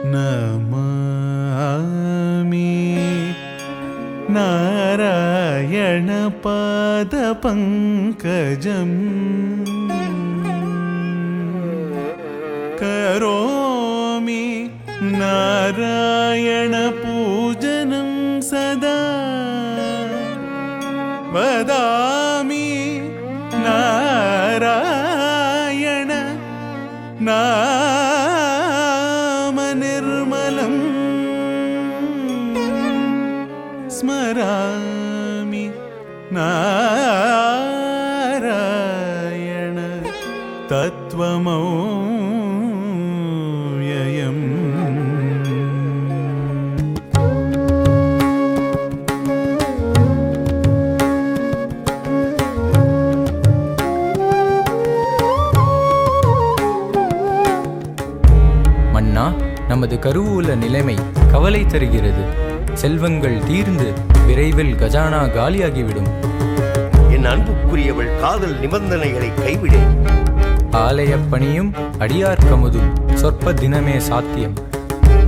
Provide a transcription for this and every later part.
नमामि नारायण पाद पंकजम् करोमि नारायण पूजनं सदा वदामि नारायण नाम निर्मलं स्मरामि नारायण तत्त्वमव्ययम् நமது கருவூல நிலைமை கவலை தருகிறது. செல்வங்கள் தீர்ந்து விரைவில் கஜானா காலியாகிவிடும். என் அன்புக்குரியவள் காதல் நிபந்தனைகளை கைவிடேன். ஆலயப்பணியும் அடியார் கமுதும் சொற்ப தினமே சாத்தியம்.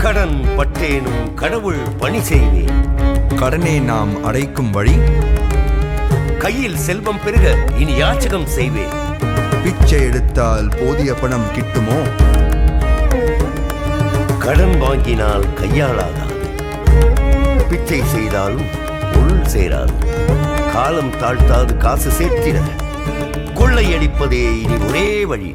கடன் பட்டேனும் கடவுள் பணி செய்வேன். கடனை நாம் அடைக்கும் வழி கையில் செல்வம் பெருக இனி யாச்சகம் செய்வேன். பிச்சை எடுத்தால் போதிய பணம் கிட்டுமோ? கடன் வாங்கினால் கையாளாகாது. பிச்சை செய்தாலும் பொருள் சேராது. காலம் தாழ்த்தாது காசு சேர்த்திட கொள்ளையடிப்பதே இனி ஒரே வழி.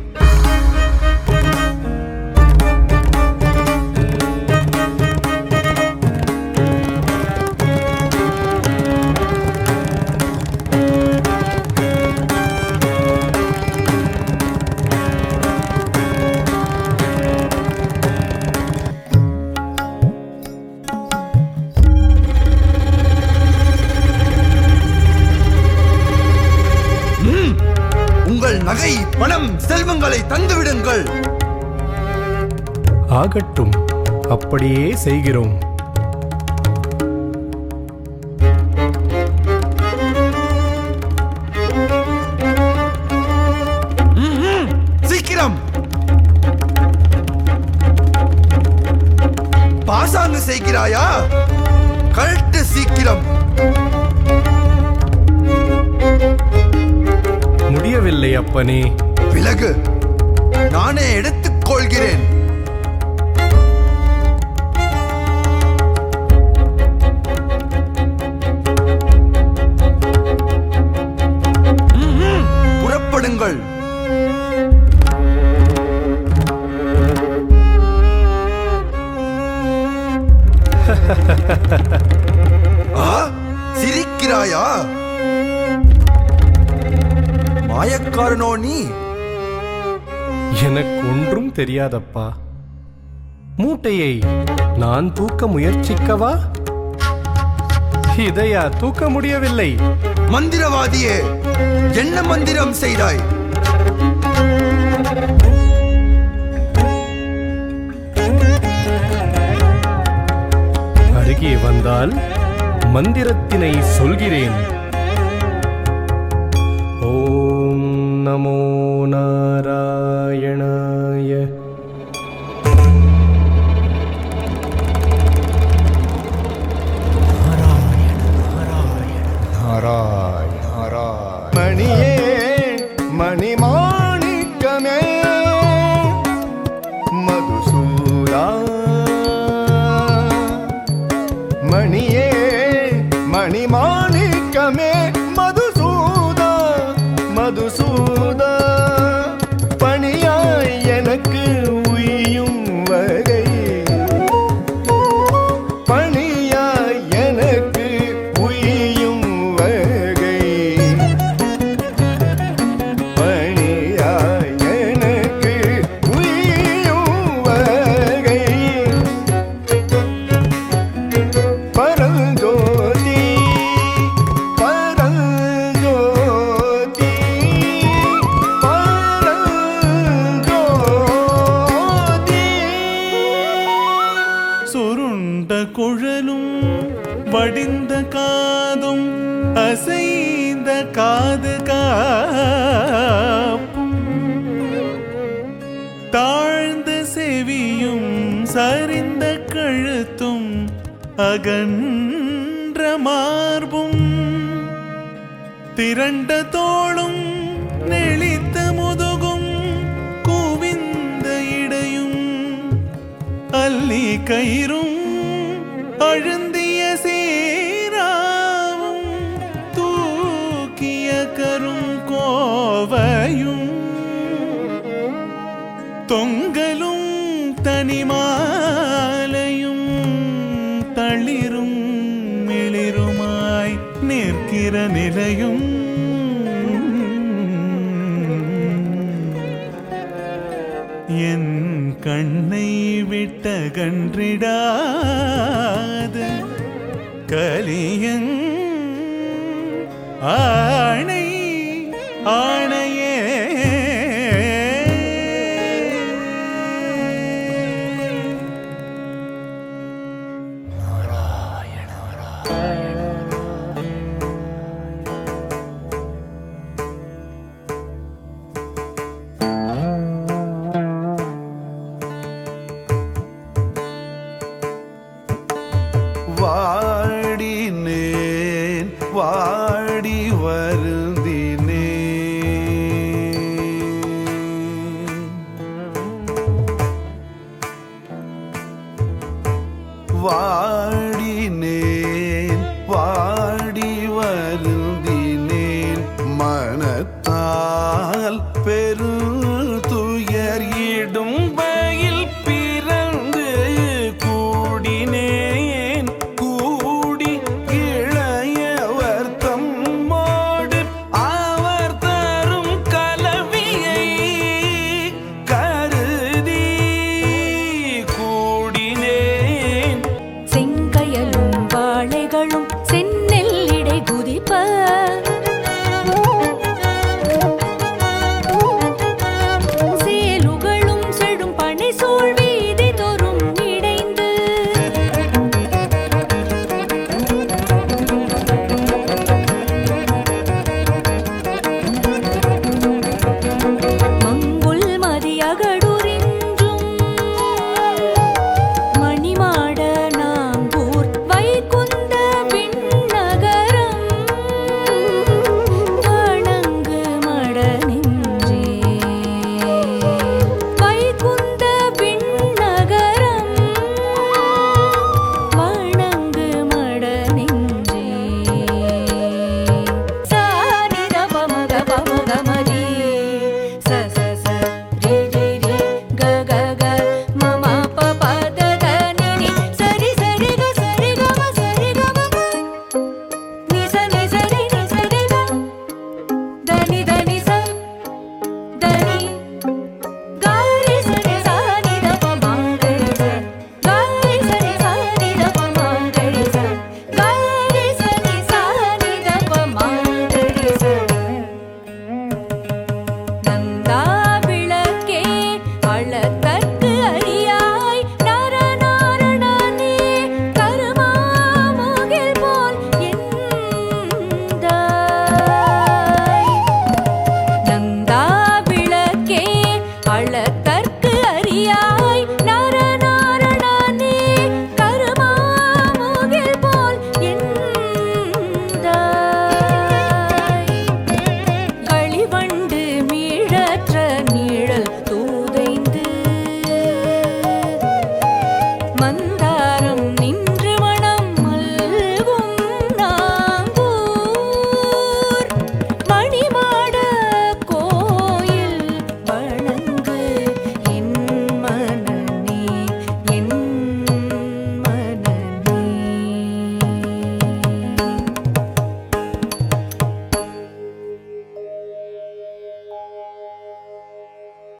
நகை பணம் செல்வங்களை தந்துவிடுங்கள். ஆகட்டும், அப்படியே செய்கிறோம். சீக்கிரம் பாசாங்கு செய்கிறாயா? கழட்டு சீக்கிரம். முடியவில்லை அப்பனே. விலகு, நானே எடுத்துக் கொள்கிறேன். புறப்படுங்கள். சிரிக்கிறாயா? மாயக்காரனோ நீ? எனக்கு ஒன்றும் தெரியாதப்பா. மூட்டையை நான் தூக்க முயற்சிக்கவா? இதையா தூக்க முடியவில்லை? மந்திரவாதியே, என்ன மந்திரம் செய்தாய்? அருகே வந்தால் மந்திரத்தினை சொல்கிறேன். ஓம் நமோ நாராயணாய. மணியே மணிமாணிக்கமே மதுசூதா. மணியே மணிமாணிக்கமே மதுசூதா. மதுசூதா பணியாய் எனக்கு உய்யும் வகை. பணியாய் எனக்கு உய்யும் வகை. பணியாய் எனக்கு உய்யும் வகை. பரஞ்சோதி பரஞ்சோதி பரஞ்சோதி. சுருண்ட குழலும் வடிந்த காதும் அசைந்த காது காப்பும் தாழ்ந்த செவியும் சரிந்த கழுத்தும் அகன்ற மார்பும் திரண்ட தோளும் நெளித்த முதுகும் குவிந்த இடையும் அல்லி கயிறும் அழுந்திய சீராவும் தூக்கிய கரும் கோவையும் தொங்கலும் தனிமாலையும் தளிரும் மிளிருமாய் நிற்கிற நிலையும் என் கண்ணை விட்ட கன்றிடாது கலியன் ஆணை ஆணையே வாடினேன் வாடி வருந்தினேன் வாடினேன் வாடி வருந்தினேன் மனத்தால் பெருந்துயர் இடும்பையில் பிறந்து கூடினேன் கூடி இளையவர் தம்மோடு அவர் தரும் கலவியை கருதி கூடினேன் செங்கயலும் வாழைகளும் செந்நெல்லிடை குதிப்ப சேலுகளும் செடும் பனை சூழ் வீதி தோறும் இடைந்து மங்குல் மதியகடுரின்றும் மணிமாட நாங்கூர் வைகுந்த விண்ணகரம் வணங்கு மட நெஞ்சே வைகுந்த விண்ணகரம் வணங்கு மட நெஞ்சே சானித பமக பமக மரி ச ச ச ரி ரி ரி க க க மம ப ப த த நி நி சரி சரி க ம சரி க ம நி ச ரி க த நி ச த நி க ரி ச ரி ச நி த ப ம க ரி ச க ரி ச ரி ச நி த ப ம க ரி ச க ரி ச நி ச நி த ப ம க ரி ச நந்தா விளக்கே அளத்த